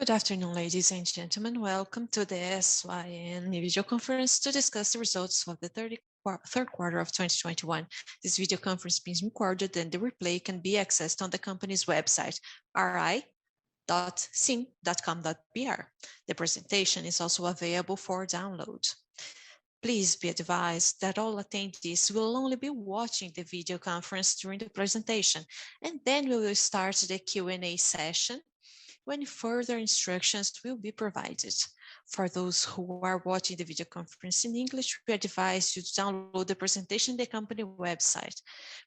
Good afternoon, ladies and gentlemen. Welcome to the SYN video conference to discuss the results of the third quarter of 2021. This video conference is being recorded and the replay can be accessed on the company's website, ri.syn.com.br. The presentation is also available for download. Please be advised that all attendees will only be watching the video conference during the presentation, and then we will start the Q&A session when further instructions will be provided. For those who are watching the video conference in English, we advise you to download the presentation on the company website.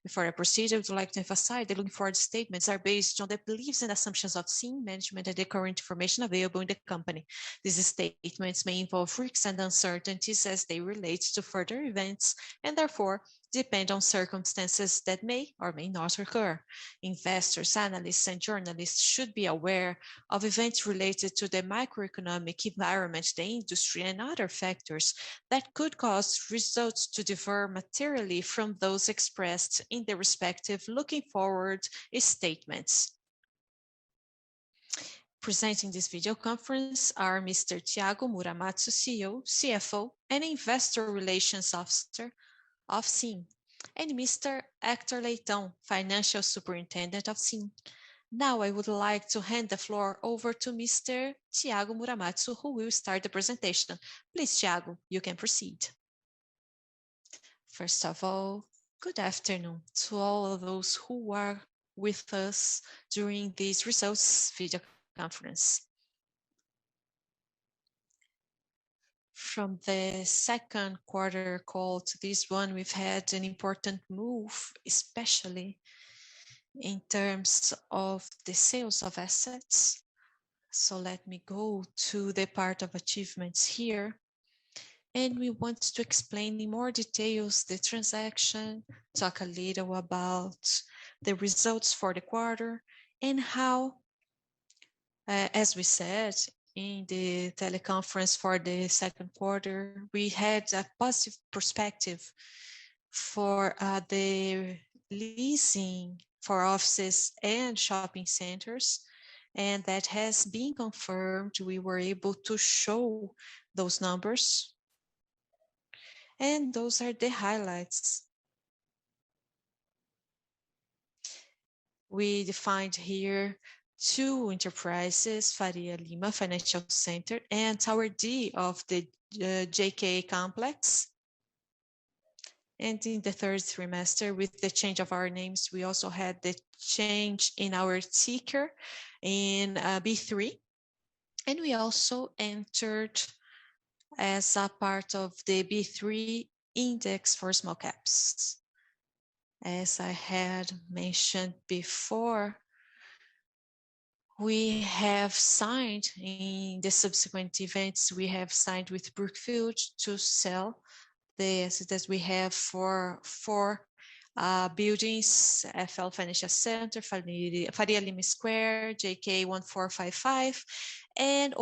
Before I proceed, I would like to emphasize that looking forward statements are based on the beliefs and assumptions of SYN management and the current information available in the company. These statements may involve risks and uncertainties as they relate to further events and therefore depend on circumstances that may or may not occur. Investors, analysts, and journalists should be aware of events related to the macroeconomic environment, the industry, and other factors that could cause results to differ materially from those expressed in the respective looking forward statements. Presenting this video conference are Mr. Thiago Muramatsu, CEO, CFO, and Investor Relations Officer of SYN, and Mr. Hector Leitão, Financial Superintendent of SYN. Now I would like to hand the floor over to Mr. Thiago Muramatsu, who will start the presentation. Please, Thiago, you can proceed. First of all, good afternoon to all of those who are with us during this results video conference. From the second quarter call to this one, we've had an important move, especially in terms of the sales of assets. So let me go to the part of achievements here. And we want to explain in more details the transaction, talk a little about the results for the quarter and how, as we said, in the teleconference for the second quarter, we had a positive perspective for the leasing for offices and shopping centers, and that has been confirmed. We were able to show those numbers, and those are the highlights. We defined here two enterprises, Faria Lima Financial Center and Tower D of the JK complex. And in the third trimester, with the change of our names, we also had the change in our ticker in B3. And we also entered as a part of the B3 index for small caps. As I had mentioned before, we have signed in the subsequent events, we have signed with Brookfield to sell the assets we have for four buildings, FL Financial Center, Faria Lima Square, JK 1455, and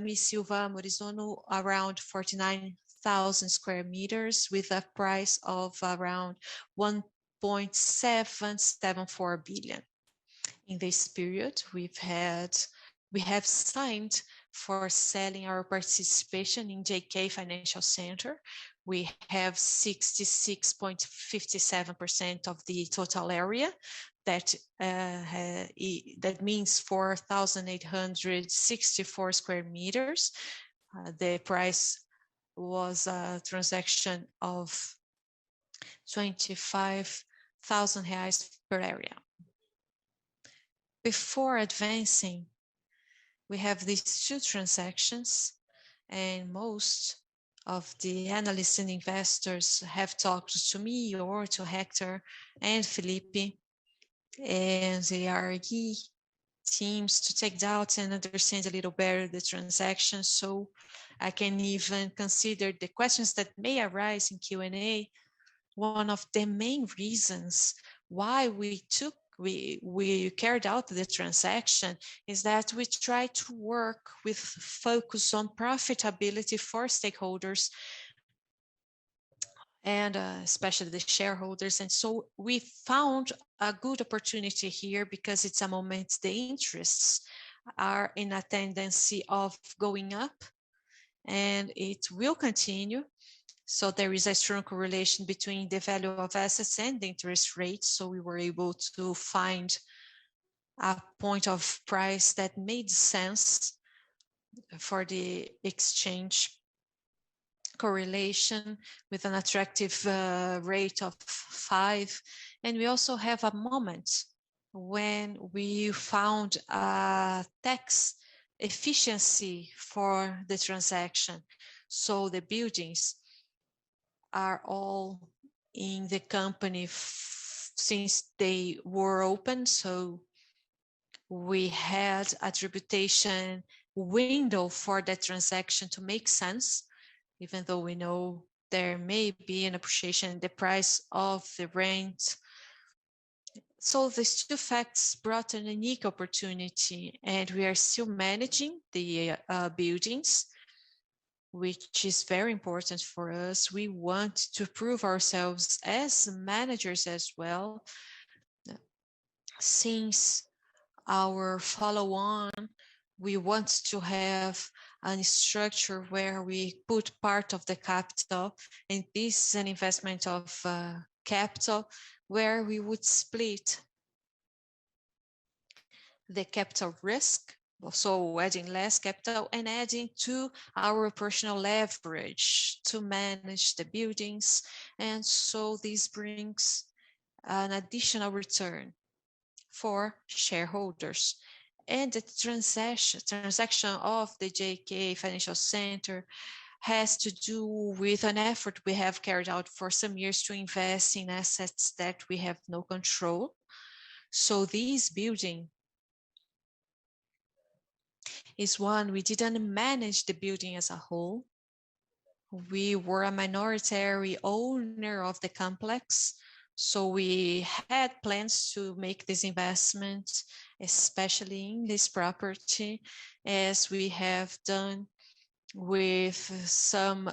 Miss Silva Morizono around 49,000 square meters with a price of around 1.774 billion. In this period, we have signed for selling our participation in JK Financial Center. We have 66.57% of the total area. That means 4,864 square meters. The price was a transaction of 25,000 reais per area. Before advancing, we have these two transactions, and most of the analysts and investors have talked to me or to Hector and Felipe and the RE teams to take doubts and understand a little better the transaction, so I can even consider the questions that may arise in Q&A. One of the main reasons why we carried out the transaction is that we try to work with focus on profitability for stakeholders and especially the shareholders. And so we found a good opportunity here because it's a moment the interests are in a tendency of going up, and it will continue. So there is a strong correlation between the value of assets and the interest rates. So we were able to find a point of price that made sense for the exchange correlation with an attractive rate of 5. And we also have a moment when we found a tax efficiency for the transaction. So the buildings are all in the company since they were open. So we had a tributation window for that transaction to make sense, even though we know there may be an appreciation in the price of the rent. So these two facts brought an unique opportunity, and we are still managing the buildings, which is very important for us. We want to prove ourselves as managers as well, since our follow-on, we want to have a structure where we put part of the capital, and this is an investment of capital where we would split the capital risk, so adding less capital and adding to our operational leverage to manage the buildings. And so this brings an additional return for shareholders. And the transaction of the JK Financial Center has to do with an effort we have carried out for some years to invest in assets that we have no control. So this building is one, we didn't manage the building as a whole. We were a minority owner of the complex. So we had plans to make this investment, especially in this property, as we have done with some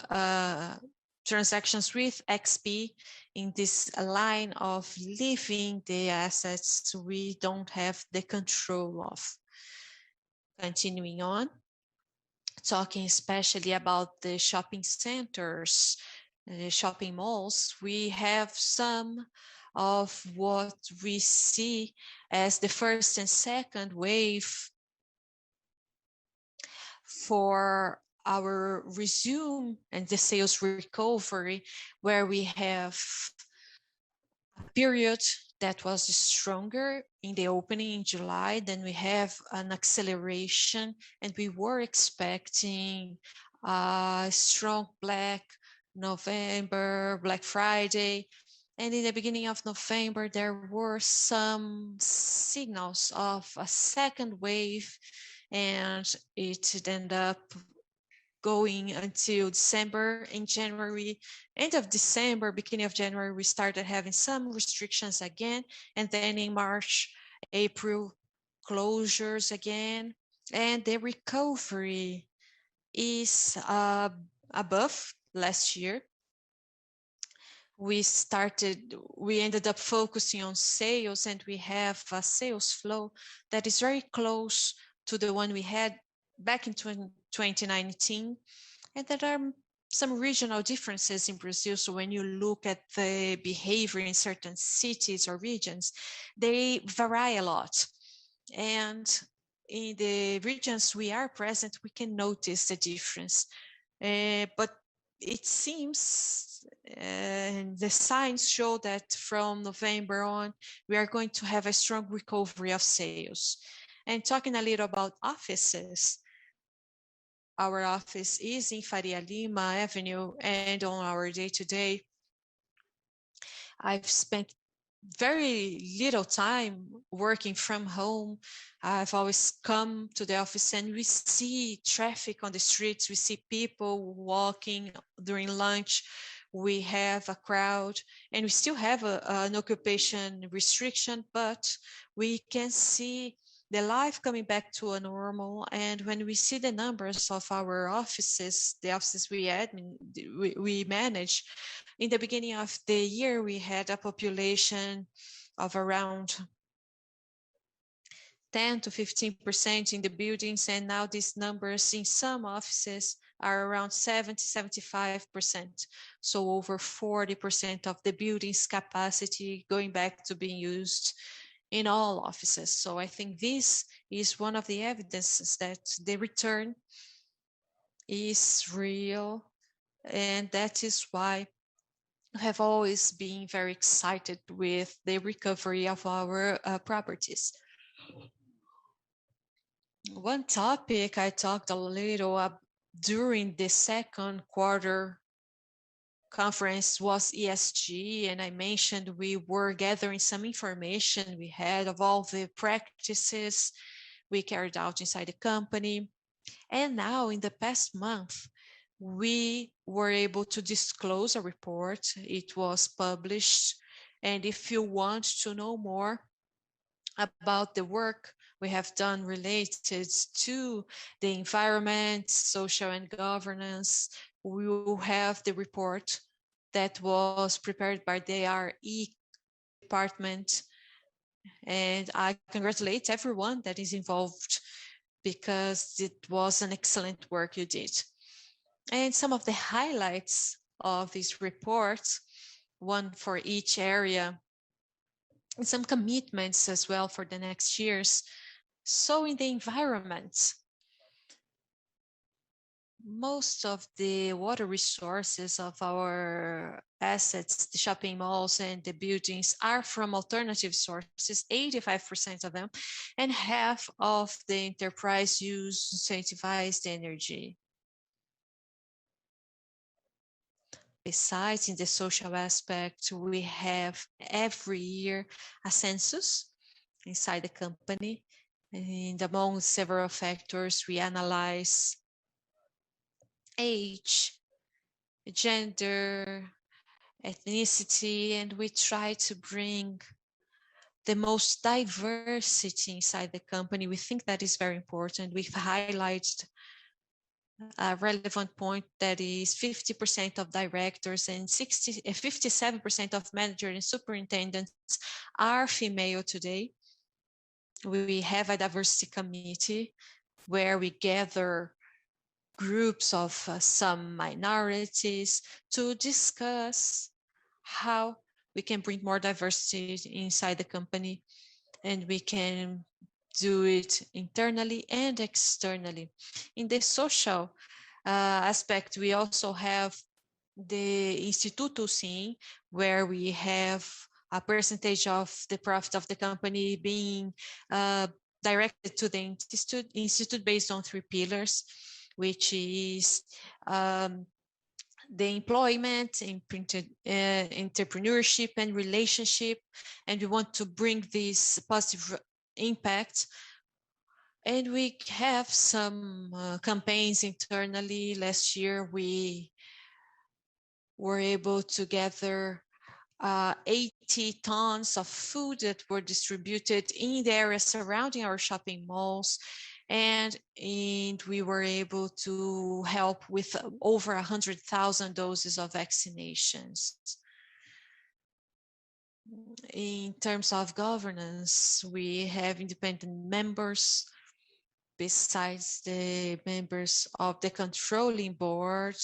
transactions with XP in this line of leaving the assets we don't have the control of. Continuing on, talking especially about the shopping centers, the shopping malls, we have some of what we see as the first and second wave for our resume and the sales recovery, where we have a period that was stronger in the opening in July. Then we have an acceleration, and we were expecting a strong Black November, Black Friday. And in the beginning of November, there were some signals of a second wave, and it ended up going until December. In January, end of December, beginning of January, we started having some restrictions again. And then in March, April, closures again. And the recovery is above last year. We ended up focusing on sales, and we have a sales flow that is very close to the one we had back in 2019. And there are some regional differences in Brazil. So when you look at the behavior in certain cities or regions, they vary a lot. And in the regions we are present, we can notice the difference. But it seems the signs show that from November on, we are going to have a strong recovery of sales. And talking a little about offices, our office is in Faria Lima Avenue, and on our day-to-day, I've spent very little time working from home. I've always come to the office, and we see traffic on the streets. We see people walking during lunch. We have a crowd, and we still have an occupation restriction, but we can see the life coming back to a normal. And when we see the numbers of our offices, the offices we manage, in the beginning of the year, we had a population of around 10 to 15% in the buildings, and now these numbers in some offices are around 70, 75%. So over 40% of the building's capacity going back to being used in all offices. So I think this is one of the evidences that the return is real, and that is why I have always been very excited with the recovery of our properties. One topic I talked a little during the second quarter conference was ESG, and I mentioned we were gathering some information we had of all the practices we carried out inside the company. And now in the past month, we were able to disclose a report. It was published. And if you want to know more about the work we have done related to the environment, social and governance, we will have the report that was prepared by the RE department. And I congratulate everyone that is involved because it was an excellent work you did. And some of the highlights of this report, one for each area, and some commitments as well for the next years. So in the environment, most of the water resources of our assets, the shopping malls and the buildings, are from alternative sources, 85% of them, and half of the enterprise use incentivized energy. Besides, in the social aspect, we have every year a census inside the company. And among several factors, we analyze age, gender, ethnicity, and we try to bring the most diversity inside the company. We think that is very important. We've highlighted a relevant point that is 50% of directors and 57% of managers and superintendents are female today. We have a diversity committee where we gather groups of some minorities to discuss how we can bring more diversity inside the company, and we can do it internally and externally. In the social aspect, we also have the Instituto SYN, where we have a percentage of the profit of the company being directed to the institute based on 3 pillars, which is the employment, entrepreneurship, and relationship. And we want to bring this positive impact. And we have some campaigns internally. Last year, we were able to gather 80 tons of food that were distributed in the area surrounding our shopping malls. And we were able to help with over 100,000 doses of vaccinations. In terms of governance, we have independent members besides the members of the controlling board,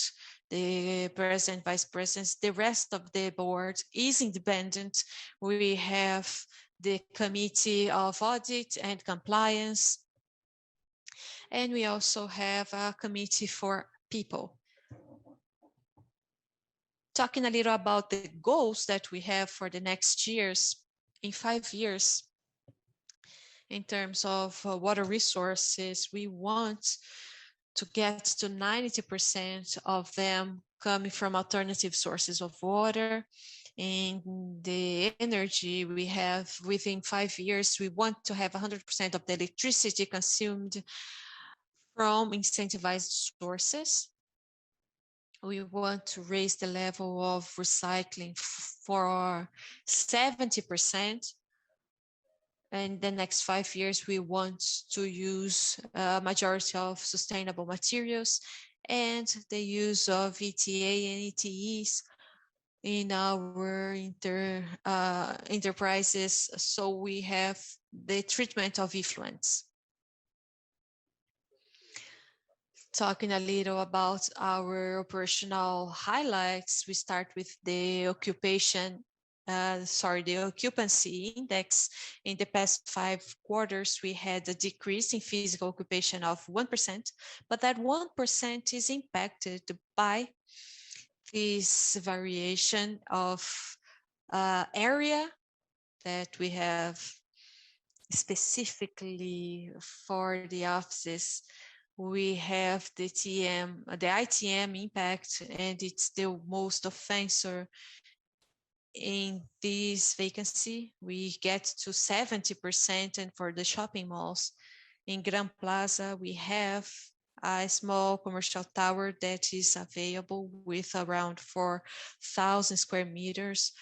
the president, vice presidents. The rest of the board is independent. We have the committee of audit and compliance, and we also have a committee for people. Talking a little about the goals that we have for the next years, in 5 years, in terms of water resources, we want to get to 90% of them coming from alternative sources of water. And the energy we have within 5 years, we want to have 100% of the electricity consumed from incentivized sources. We want to raise the level of recycling for 70%. In the next 5 years, we want to use a majority of sustainable materials and the use of ETA and ETEs in our enterprises. So we have the treatment of effluents. Talking a little about our operational highlights, we start with the occupancy index. In the past 5 quarters, we had a decrease in physical occupation of 1%, but that 1% is impacted by this variation of area that we have specifically for the offices. We have the ITM impact, and it's the most offensive in this vacancy. We get to 70%, and for the shopping malls in Gran Plaza, we have a small commercial tower that is available with around 4,000 square meters.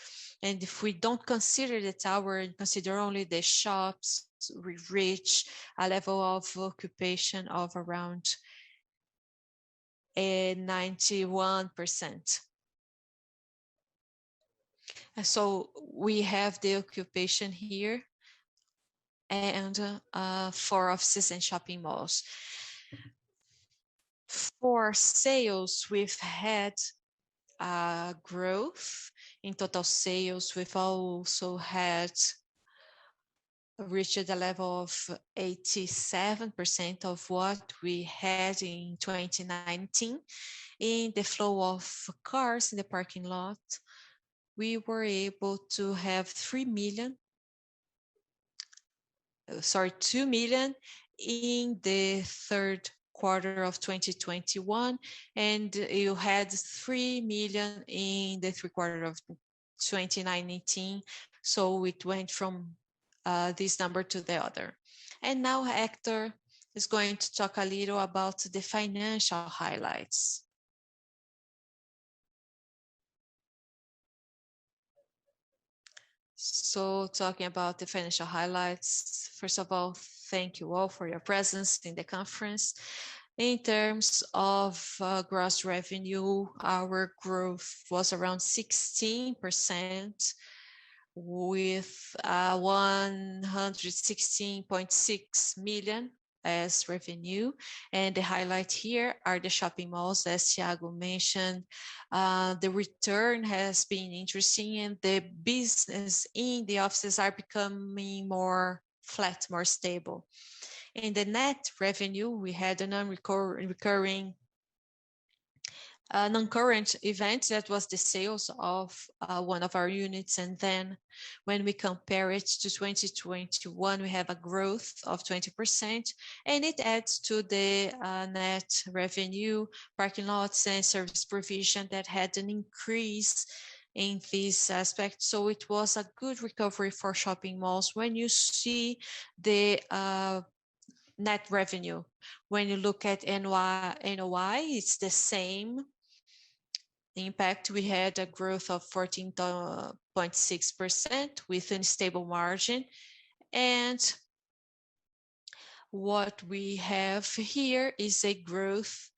And if we don't consider the tower and consider only the shops, we reach a level of occupation of around 91%. So we have the occupation here and for offices and shopping malls. For sales, we've had growth in total sales. We've also had reached a level of 87% of what we had in 2019. In the flow of cars in the parking lot, we were able to have 2 million in the third quarter of 2021, and you had 3 million in the third quarter of 2019. So it went from this number to the other. And now Hector is going to talk a little about the financial highlights. So talking about the financial highlights, first of all, thank you all for your presence in the conference. In terms of gross revenue, our growth was around 16% with 116.6 million as revenue. And the highlight here are the shopping malls, as Thiago mentioned. The return has been interesting, and the business in the offices are becoming more flat, more stable. In the net revenue, we had a non-current event that was the sales of one of our units, and then when we compare it to 2021, we have a growth of 20%, and it adds to the net revenue, parking lots and service provision that had an increase in this aspect. So it was a good recovery for shopping malls. When you see the net revenue, when you look at NOI, it's the same impact. We had a growth of 14.6% with a stable margin. And what we have here is a growth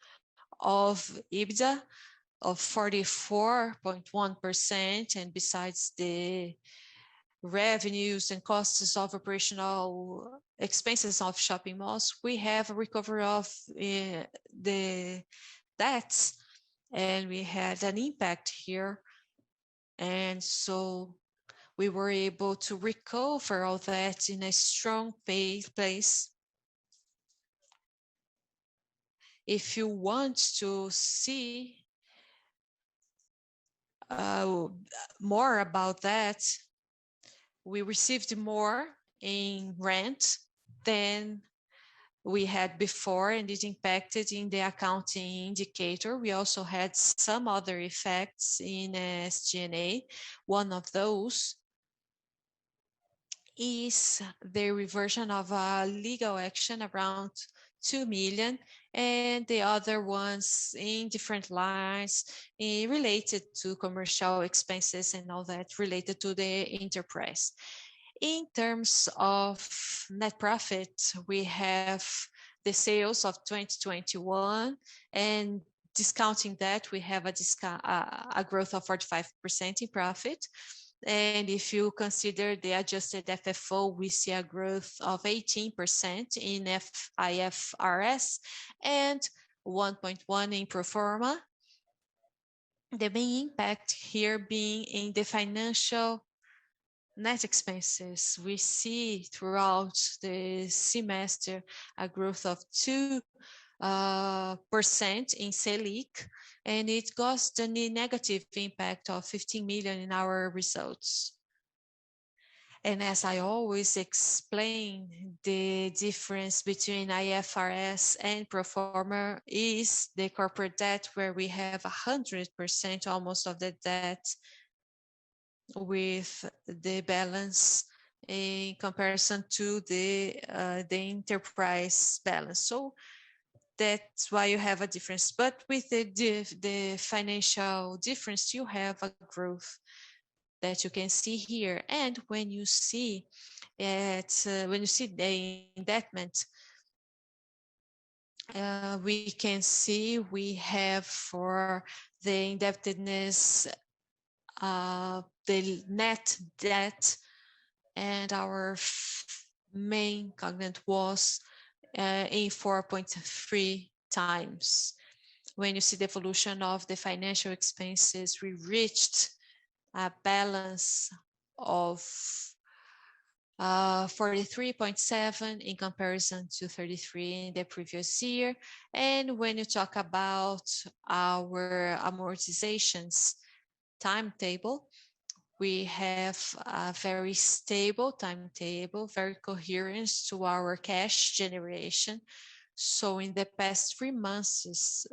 of EBITDA of 44.1%. And besides the revenues and costs of operational expenses of shopping malls, we have a recovery of the debts, and we had an impact here. And so we were able to recover all that in a strong place. If you want to see more about that, we received more in rent than we had before, and it impacted in the accounting indicator. We also had some other effects in SG&A. One of those is the reversion of a legal action around 2 million, and the other ones in different lines related to commercial expenses and all that related to the enterprise. In terms of net profit, we have the sales of 2021 and discounting that, we have a growth of 45% in profit. And if you consider the adjusted FFO, we see a growth of 18% in IFRS and 1.1 in pro forma. The main impact here being in the financial net expenses. We see throughout the semester a growth of 2% in Selic, and it caused a negative impact of 15 million in our results. And as I always explain, the difference between IFRS and pro forma is the corporate debt, where we have 100% almost of the debt with the balance in comparison to the enterprise balance. So that's why you have a difference. But with the financial difference, you have a growth that you can see here. And when you see the indebtedness, we can see we have for the indebtedness the net debt, and our main covenant was in 4.3 times. When you see the evolution of the financial expenses, we reached a balance of 43.7 in comparison to 33 in the previous year. And when you talk about our amortizations timetable, we have a very stable timetable, very coherent to our cash generation. So in the past 3 months,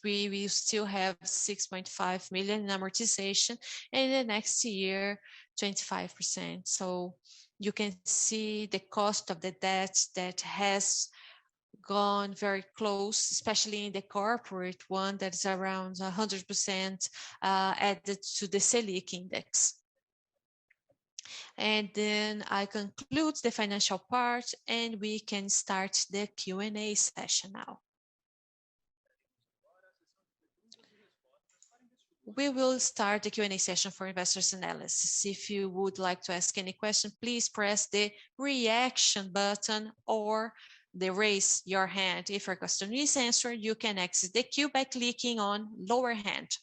we will still have 6.5 million in amortization, and the next year, 25%. So you can see the cost of the debt that has gone very close, especially in the corporate one that is around 100% added to the Selic index. And then I conclude the financial part, and we can start the Q&A session now. We will start the Q&A session for investors and analysts. If you would like to ask any question, please press the reaction button or the raise your hand. If your question is answered, you can exit the queue by clicking on lower hand.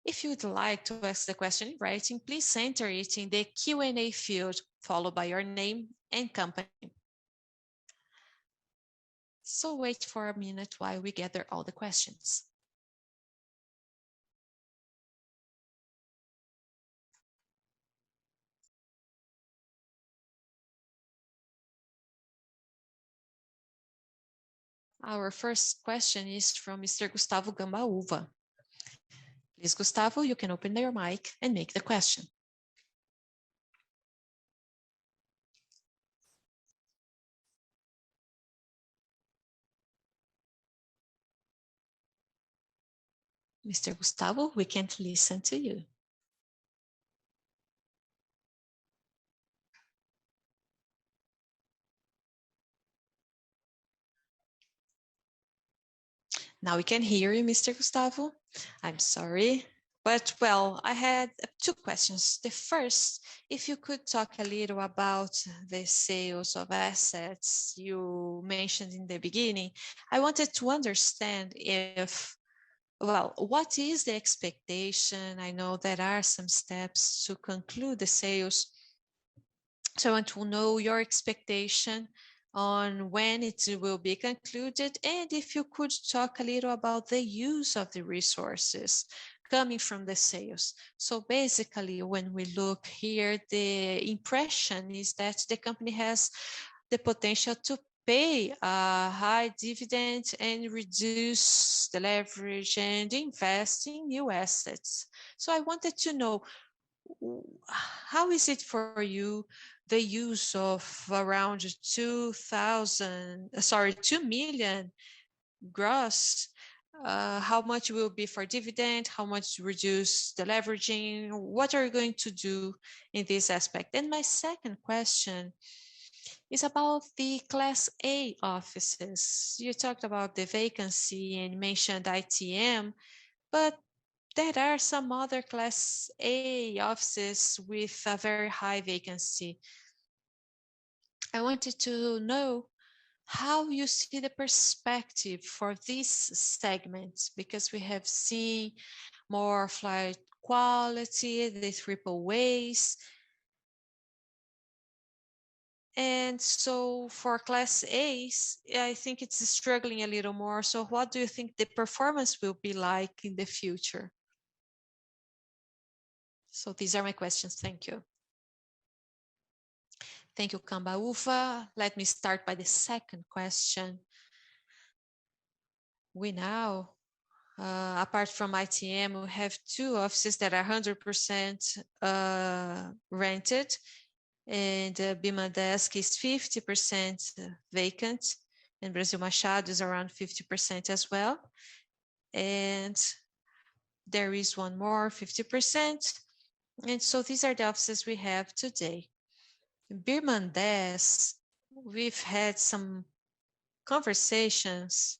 If you'd like to ask the question in writing, please enter it in the Q&A field, followed by your name and company. So wait for a minute while we gather all the questions. Our first question is from Mr. Gustavo Gambaúva. Please, Gustavo, you can open your mic and make the question. Mr. Gustavo, we can't listen to you. Now we can hear you, Mr. Gustavo. I'm sorry. But well, I had 2 questions. The first, if you could talk a little about the sales of assets you mentioned in the beginning. I wanted to understand if, well, what is the expectation? I know there are some steps to conclude the sales. So I want to know your expectation on when it will be concluded, and if you could talk a little about the use of the resources coming from the sales. So basically, when we look here, the impression is that the company has the potential to pay a high dividend and reduce the leverage and invest in new assets. So I wanted to know, how is it for you, the use of around 2 million gross? How much will be for dividend? How much reduce the leveraging? What are you going to do in this aspect? And my second question is about the Class A offices. You talked about the vacancy and mentioned ITM, but there are some other Class A offices with a very high vacancy. I wanted to know how you see the perspective for these segments, because we have seen more flight quality, the triple A's. And so for Class A's, I think it's struggling a little more. So what do you think the performance will be like in the future? So these are my questions. Thank you. Thank you, Kambaufa. Let me start by the second question. We now, apart from ITM, we have two offices that are 100% rented, and Bimadesk is 50% vacant, and Brasil Machado is around 50% as well. And there is one more, 50%. And so these are the offices we have today. Birmandes, we've had some conversations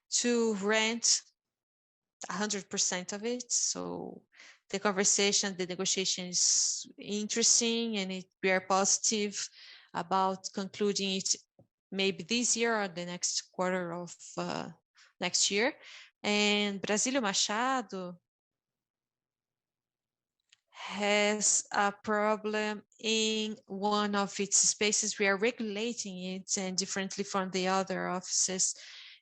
to rent 100% of it. So the conversation, the negotiation is interesting, and we are positive about concluding it maybe this year or the next quarter of next year. And Brasília Machado has a problem in one of its spaces. We are regulating it, and differently from the other offices.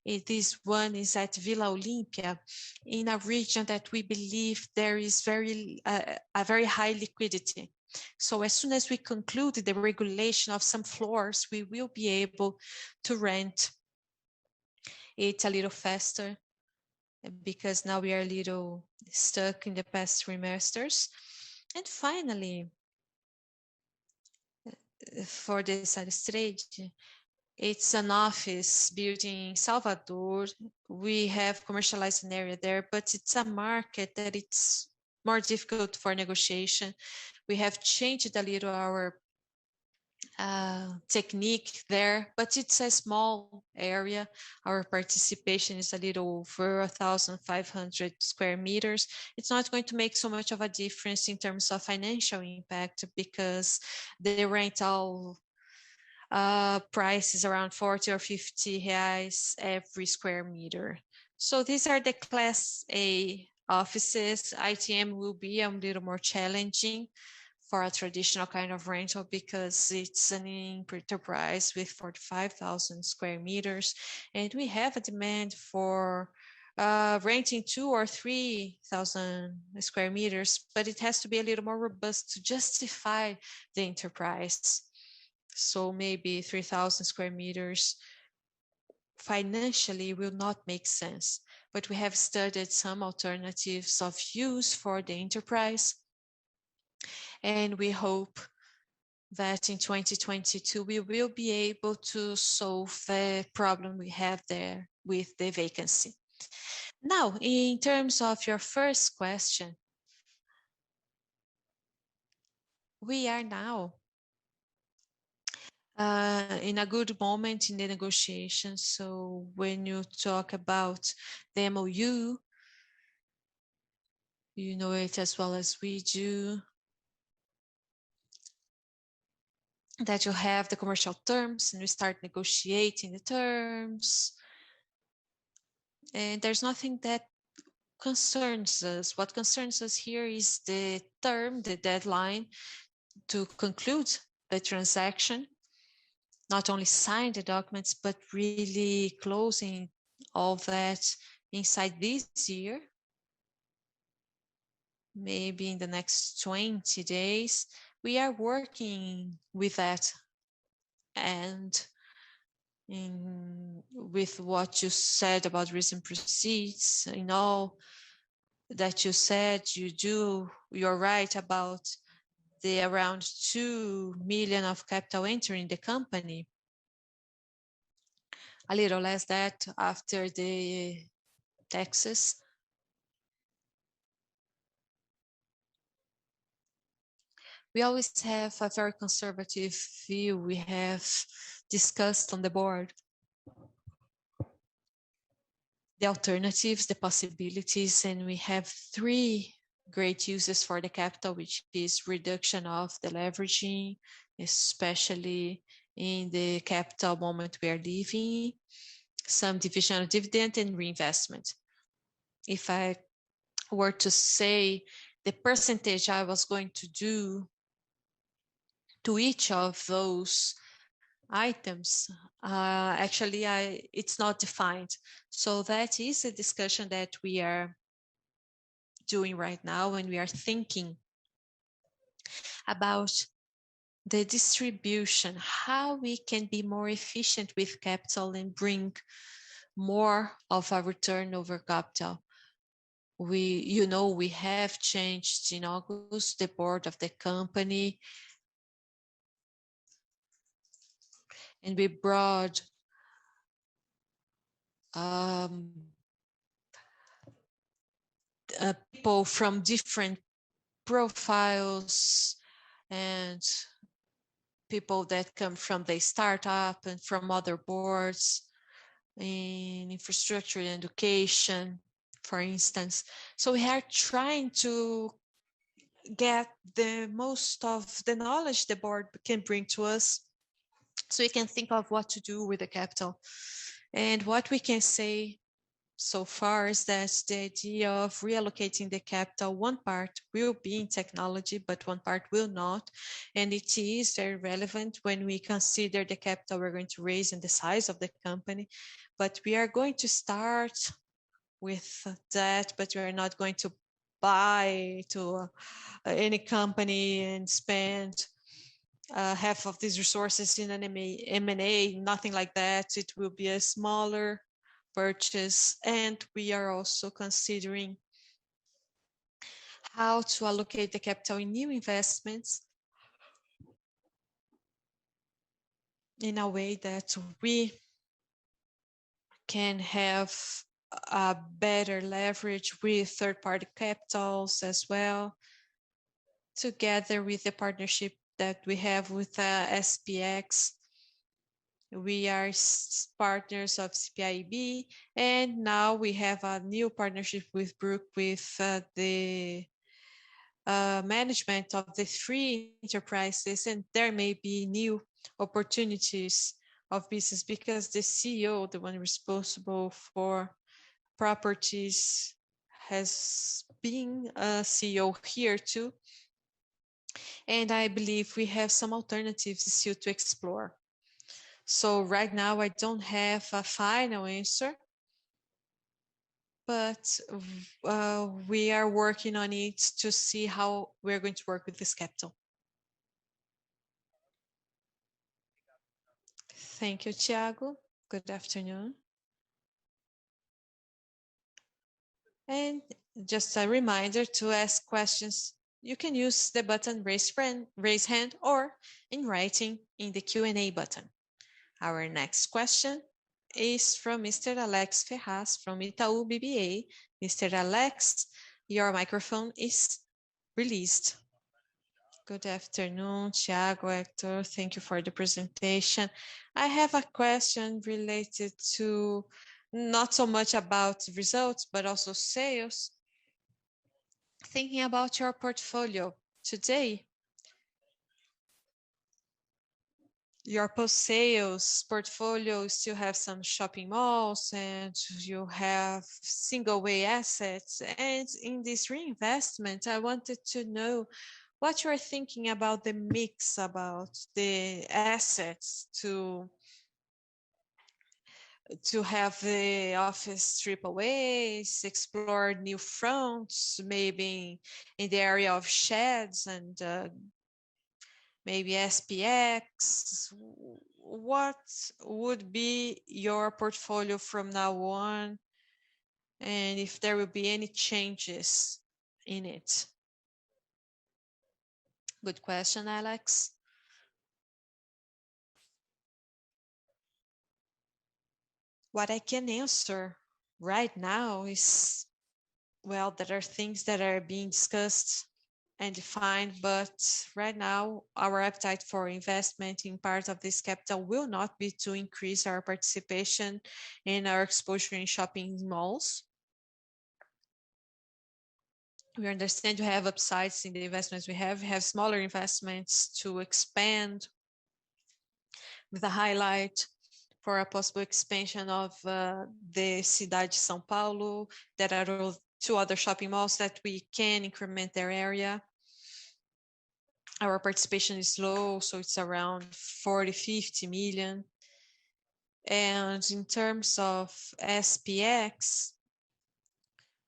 This one is at Vila Olímpia, in a region that we believe there is a very high liquidity. So as soon as we conclude the regulation of some floors, we will be able to rent it a little faster, because now we are a little stuck in the past trimesters. And finally, for the side stage, it's an office building in Salvador. We have commercialized an area there, but it's a market that it's more difficult for negotiation. We have changed a little our technique there, but it's a small area. Our participation is a little over 1,500 square meters. It's not going to make so much of a difference in terms of financial impact, because the rental price is around 40 or 50 reais every square meter. So these are the Class A offices. ITM will be a little more challenging for a traditional kind of rental, because it's an enterprise with 45,000 square meters, and we have a demand for renting 2,000 or 3,000 square meters, but it has to be a little more robust to justify the enterprise. So maybe 3,000 square meters financially will not make sense, but we have studied some alternatives of use for the enterprise, and we hope that in 2022 we will be able to solve the problem we have there with the vacancy. Now, in terms of your first question, we are now in a good moment in the negotiations. So when you talk about the MOU, you know it as well as we do, that you have the commercial terms and we start negotiating the terms. And there's nothing that concerns us. What concerns us here is the term, the deadline to conclude the transaction, not only sign the documents, but really closing all that inside this year, maybe in the next 20 days. We are working with that, and with what you said about recent proceeds, in all that you said, you're right about the around 2 million of capital entering the company, a little less that after the taxes. We always have a very conservative view. We have discussed on the board the alternatives, the possibilities, and we have three great uses for the capital, which is reduction of the leveraging, especially in the capital moment we are living, some division of dividend and reinvestment. If I were to say the percentage I was going to do to each of those items, actually it's not defined. So that is a discussion that we are doing right now, and we are thinking about the distribution, how we can be more efficient with capital and bring more of a return over capital. We have changed in August the board of the company, and we brought people from different profiles and people that come from the startup and from other boards in infrastructure and education, for instance. So we are trying to get the most of the knowledge the board can bring to us so we can think of what to do with the capital. And what we can say so far is that the idea of reallocating the capital, one part will be in technology, but one part will not. And it is very relevant when we consider the capital we're going to raise and the size of the company. But we are going to start with that, but we are not going to buy to any company and spend half of these resources in an M&A, nothing like that. It will be a smaller purchase, and we are also considering how to allocate the capital in new investments in a way that we can have a better leverage with third-party capitals as well, together with the partnership that we have with SPX. We are partners of CPIB, and now we have a new partnership with Brook with the management of the three enterprises, and there may be new opportunities of business because the CEO, the one responsible for properties, has been a CEO here too. And I believe we have some alternatives still to explore. So right now I don't have a final answer, but we are working on it to see how we're going to work with this capital. Thank you, Thiago. Good afternoon. And just a reminder to ask questions, you can use the button raise hand or in writing in the Q&A button. Our next question is from Mr. Alex Ferraz from Itaú BBA. Mr. Alex, your microphone is released. Good afternoon, Thiago, Hector. Thank you for the presentation. I have a question related to not so much about results, but also sales. Thinking about your portfolio today, your post-sales portfolio still have some shopping malls and you have single-way assets. And in this reinvestment, I wanted to know what you are thinking about the mix, about the assets to have the office AAAs, explore new fronts, maybe in the area of sheds and maybe SPX. What would be your portfolio from now on, and if there will be any changes in it? Good question, Alex. What I can answer right now is, well, there are things that are being discussed and defined, but right now our appetite for investment in part of this capital will not be to increase our participation in our exposure in shopping malls. We understand you have upsides in the investments we have smaller investments to expand, with a highlight for a possible expansion of the Cidade de São Paulo. There are two other shopping malls that we can increment their area. Our participation is low, so it's around 40, 50 million. And in terms of SPX,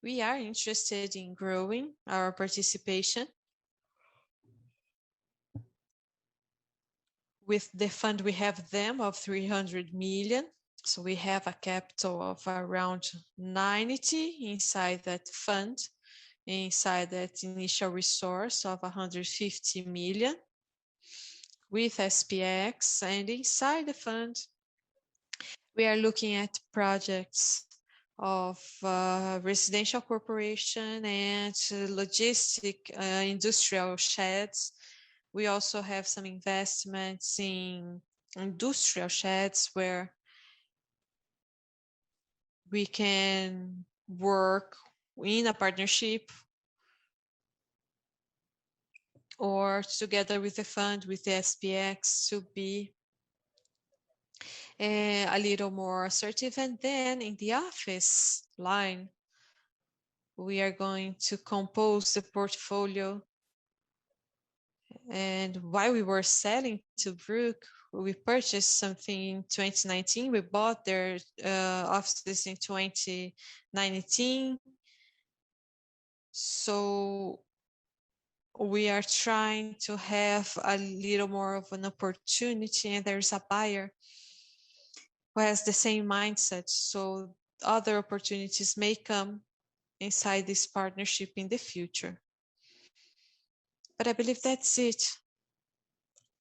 we are interested in growing our participation. With the fund we have them of 300 million. So we have a capital of around 90 inside that fund, inside that initial resource of 150 million with SPX, and inside the fund, we are looking at projects of residential corporation and logistic industrial sheds. We also have some investments in industrial sheds where we can work in a partnership or together with the fund, with the SPX, to be a little more assertive. And then in the office line, we are going to compose the portfolio. And while we were selling to Brook, we purchased something in 2019. We bought their offices in 2019. So we are trying to have a little more of an opportunity, and there's a buyer who has the same mindset. So other opportunities may come inside this partnership in the future. But I believe that's it.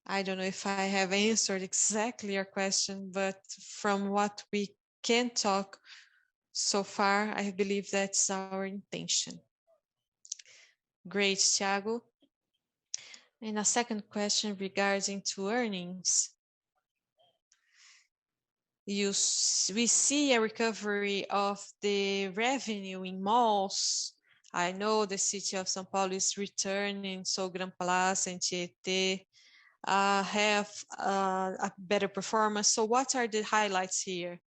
I don't know if I have answered exactly your question, but from what we can talk so far, I believe that's our intention. Great, Thiago. And a second question regarding to earnings. We see a recovery of the revenue in malls. I know the city of São Paulo is returning, so Gran Plaza and Tietê have a better performance. So what are the highlights here?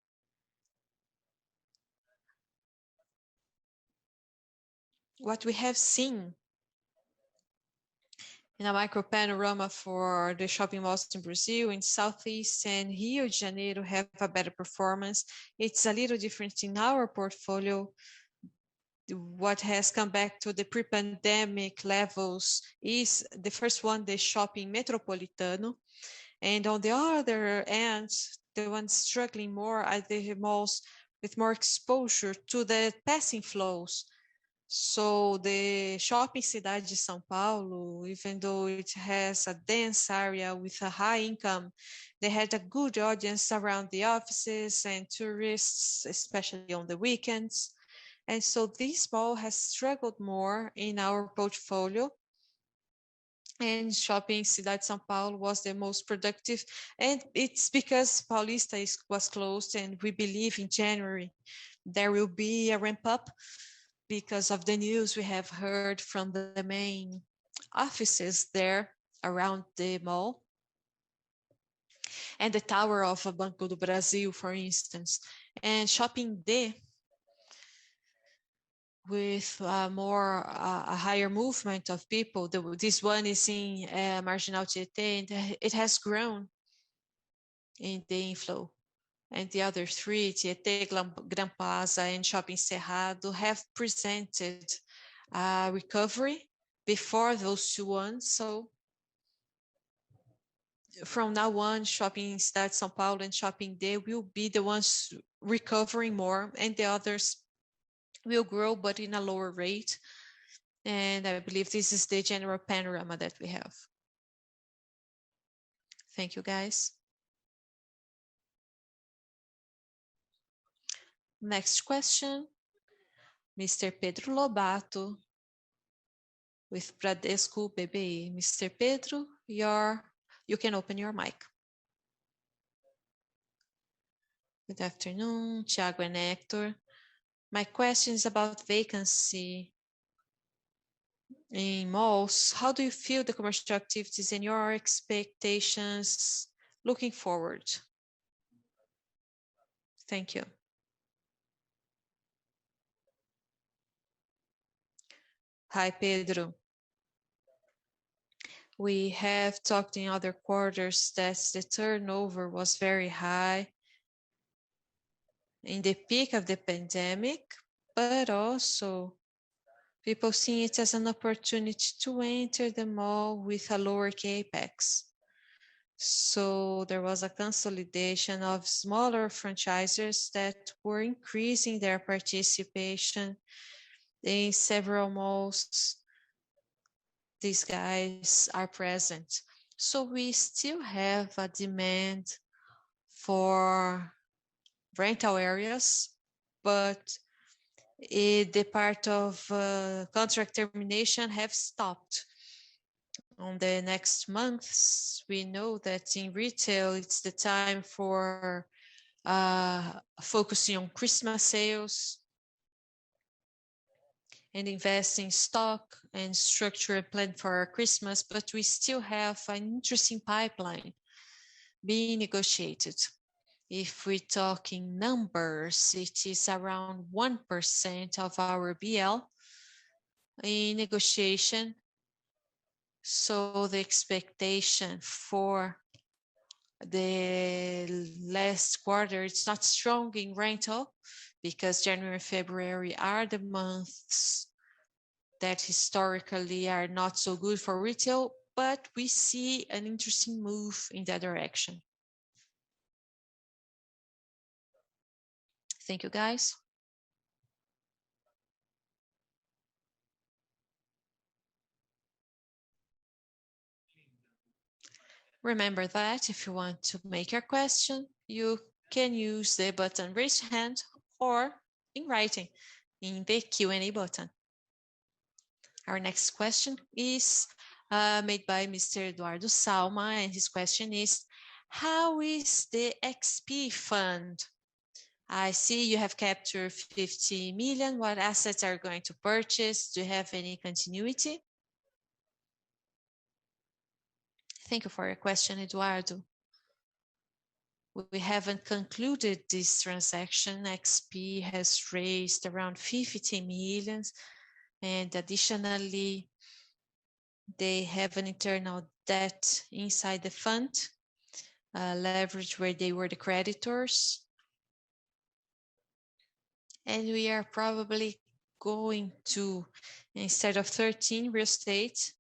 What we have seen in a micro panorama for the shopping malls in Brazil, in Southeast and Rio de Janeiro have a better performance. It's a little different in our portfolio. What has come back to the pre-pandemic levels is the first one, the shopping metropolitano. And on the other end, the ones struggling more are the malls with more exposure to the passing flows. So the shopping Cidade de São Paulo, even though it has a dense area with a high income, they had a good audience around the offices and tourists, especially on the weekends. And so this mall has struggled more in our portfolio. And shopping Cidade de São Paulo was the most productive. And it's because Paulista was closed, and we believe in January there will be a ramp up because of the news we have heard from the main offices there around the mall. And the tower of Banco do Brasil, for instance. And Shopping D, with a higher movement of people. This one is in Marginal Tietê, and it has grown in the inflow. And the other three, Tietê, Gran Plaza, and Shopping Cerrado, have presented recovery before those two ones. So from now on, Shopping Cidade de São Paulo and Shopping D will be the ones recovering more, and the others will grow, but in a lower rate. And I believe this is the general panorama that we have. Thank you, guys. Next question, Mr. Pedro Lobato with Bradesco BBI. Mr. Pedro, you can open your mic. Good afternoon, Thiago and Hector. My question is about vacancy in malls. How do you feel the commercial activities and your expectations looking forward? Thank you. Hi, Pedro. We have talked in other quarters that the turnover was very high in the peak of the pandemic, but also people see it as an opportunity to enter the mall with a lower capex. So there was a consolidation of smaller franchisers that were increasing their participation in several malls. These guys are present. So we still have a demand for rental areas, but the part of contract termination have stopped. On the next months, we know that in retail, it's the time for focusing on Christmas sales and invest in stock and structure a plan for Christmas, but we still have an interesting pipeline being negotiated. If we talk in numbers, it is around 1% of our BL in negotiation. So the expectation for the last quarter, it's not strong in rental because January and February are the months that historically are not so good for retail, but we see an interesting move in that direction. Thank you, guys. Remember that if you want to make your question, you can use the button raise hand or in writing in the Q&A button. Our next question is made by Mr. Eduardo Salma, and his question is, how is the XP fund? I see you have captured 50 million. What assets are you going to purchase? Do you have any continuity? Thank you for your question, Eduardo. We haven't concluded this transaction. XP has raised around 50 million, and additionally, they have an internal debt inside the fund, leverage where they were the creditors. And we are probably going to, instead of 13 real estate,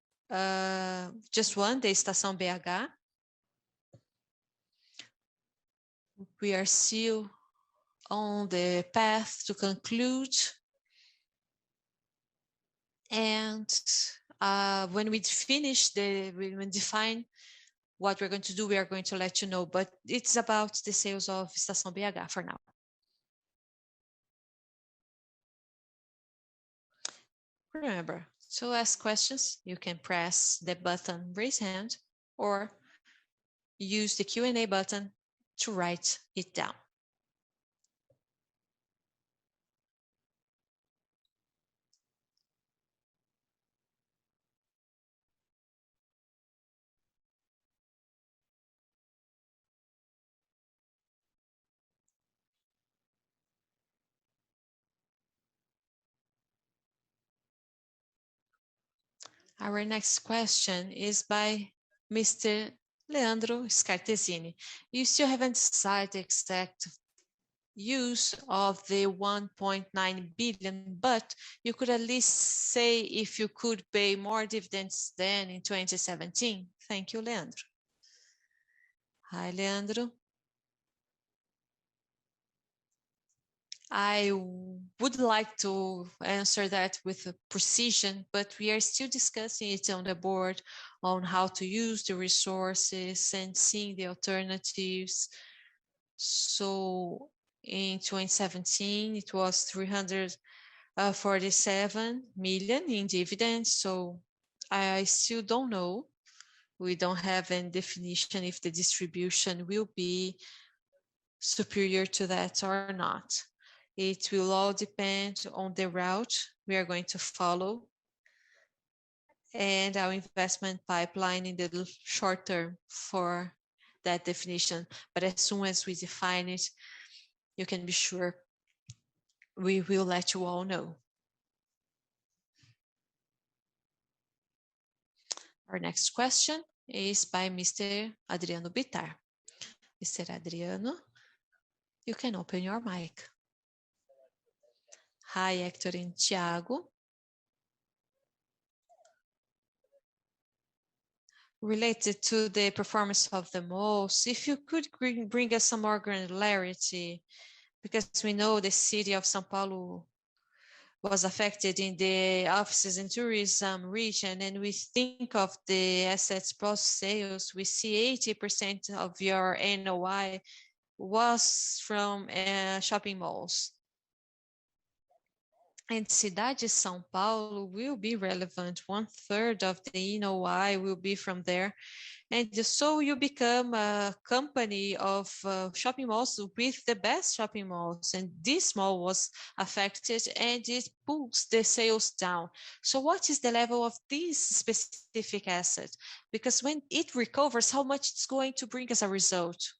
just one, the Estação BH. We are still on the path to conclude. And when we finish, when we define what we're going to do, we are going to let you know. But it's about the sales of Estação BH for now. Remember, to ask questions, you can press the button raise hand or use the Q&A button to write it down. Our next question is by Mr. Leandro Scartesini. You still haven't decided the exact use of the 1.9 billion, but you could at least say if you could pay more dividends than in 2017. Thank you, Leandro. Hi, Leandro. I would like to answer that with precision, but we are still discussing it on the board on how to use the resources and seeing the alternatives. So in 2017, it was 347 million in dividends. So I still don't know. We don't have any definition if the distribution will be superior to that or not. It will all depend on the route we are going to follow and our investment pipeline in the short term for that definition. But as soon as we define it, you can be sure we will let you all know. Our next question is by Mr. Adriano Bitar. Mr. Adriano, you can open your mic. Hi, Hector and Thiago. Related to the performance of the malls, if you could bring us some more granularity, because we know the city of São Paulo was affected in the offices and tourism region, and we think of the assets post-sales, we see 80% of your NOI was from shopping malls. And Cidade São Paulo will be relevant. 1/3 of the NOI will be from there. And so you become a company of shopping malls with the best shopping malls. And this mall was affected and it pulls the sales down. So what is the level of this specific asset? Because when it recovers, how much it's going to bring as a result?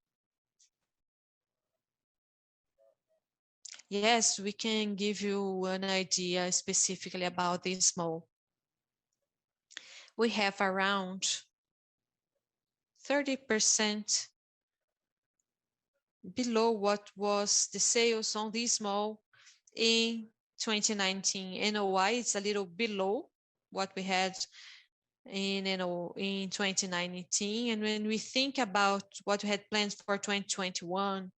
Yes, we can give you an idea specifically about this mall. We have around 30% below what was the sales on this mall in 2019. NOI is a little below what we had in 2019. And when we think about what we had planned for 2020,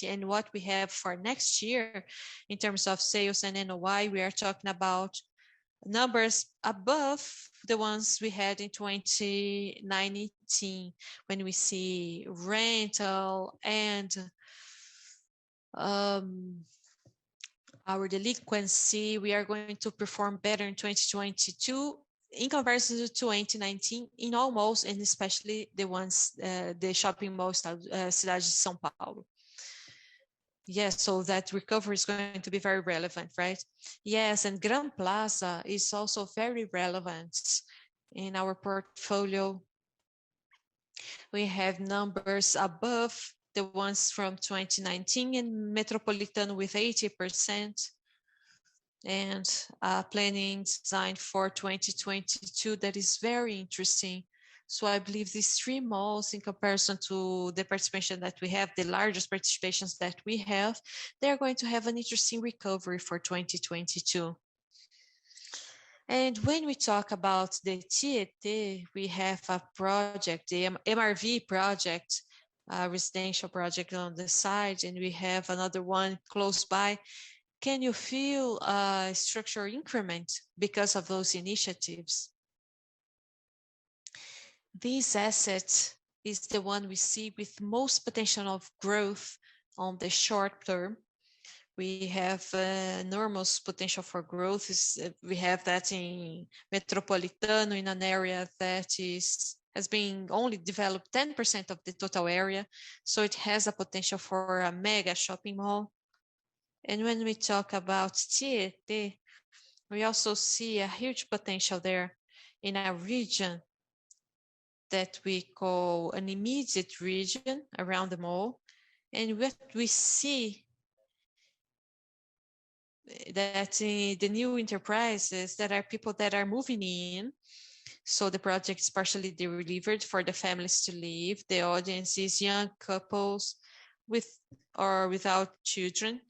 and what we have for next year in terms of sales and NOI, we are talking about numbers above the ones we had in 2019 when we see rental and our delinquency. We are going to perform better in 2022 in comparison to 2019 in all malls, and especially the ones, the shopping malls, Cidade de São Paulo. Yes, so that recovery is going to be very relevant, right? Yes, and Grand Plaza is also very relevant in our portfolio. We have numbers above the ones from 2019 and Metropolitano with 80%. And planning design for 2022 that is very interesting. So I believe these three malls, in comparison to the participation that we have, the largest participations that we have, they're going to have an interesting recovery for 2022. And when we talk about the Tietê, we have a project, the MRV project, a residential project on the side, and we have another one close by. Can you feel a structural increment because of those initiatives? This asset is the one we see with most potential of growth on the short term. We have enormous potential for growth. We have that in Metropolitano, in an area that has been only developed 10% of the total area. So it has a potential for a mega shopping mall. And when we talk about Tietê, we also see a huge potential there in a region that we call an immediate region around the mall. And what we see that the new enterprises, that are people that are moving in. So the project is partially delivered for the families to live. The audience is young couples with or without children.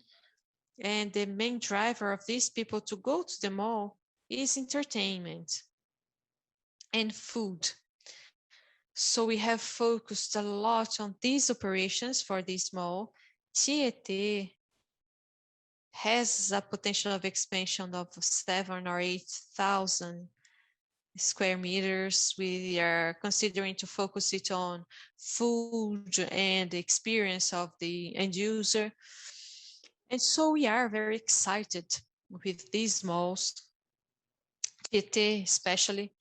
And the main driver of these people to go to the mall is entertainment and food. So we have focused a lot on these operations for this mall. Tietê has a potential of expansion of 7,000 or 8,000 square meters. We are considering to focus it on food and the experience of the end user. And so we are very excited with these malls. Tietê especially,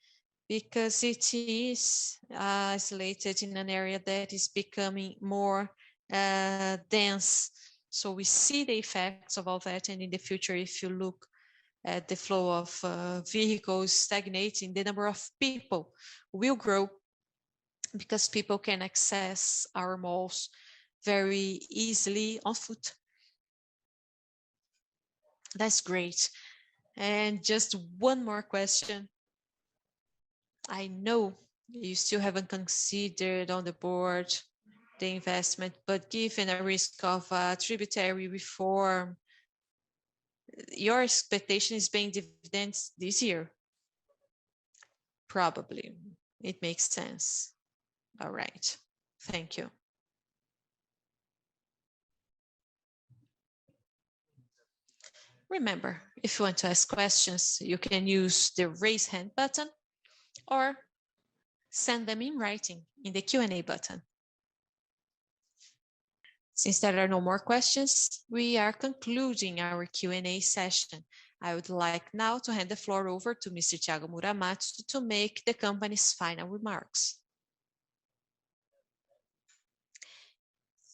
because it is isolated in an area that is becoming more dense. So we see the effects of all that, and in the future, if you look at the flow of vehicles stagnating, the number of people will grow because people can access our malls very easily on foot. That's great. And just one more question. I know you still haven't considered on the board the investment, but given a risk of tributary reform, your expectation is paying dividends this year? Probably. It makes sense. All right. Thank you. Remember, if you want to ask questions, you can use the raise hand button or send them in writing in the Q&A button. Since there are no more questions, we are concluding our Q&A session. I would like now to hand the floor over to Mr. Thiago Muramatsu to make the company's final remarks.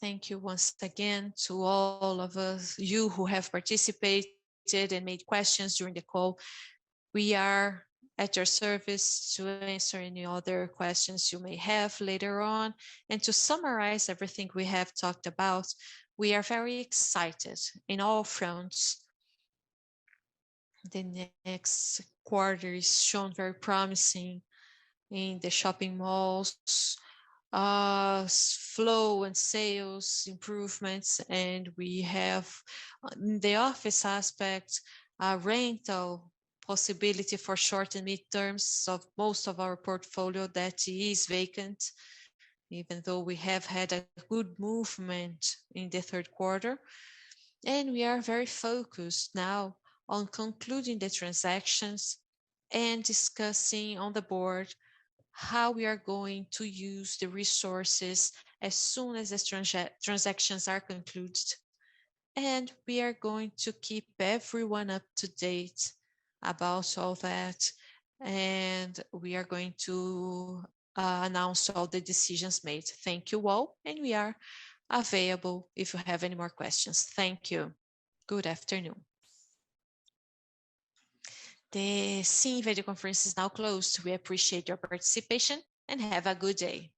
Thank you once again to all of you who have participated and made questions during the call. We are at your service to answer any other questions you may have later on. And to summarize everything we have talked about, we are very excited in all fronts. The next quarter is shown very promising in the shopping malls, flow and sales improvements, and we have the office aspect, rental possibility for short and mid-terms of most of our portfolio that is vacant, even though we have had a good movement in the third quarter. And we are very focused now on concluding the transactions and discussing on the board how we are going to use the resources as soon as the transactions are concluded. And we are going to keep everyone up to date about all that. And we are going to announce all the decisions made. Thank you all. And we are available if you have any more questions. Thank you. Good afternoon. The SYN video conference is now closed. We appreciate your participation and have a good day.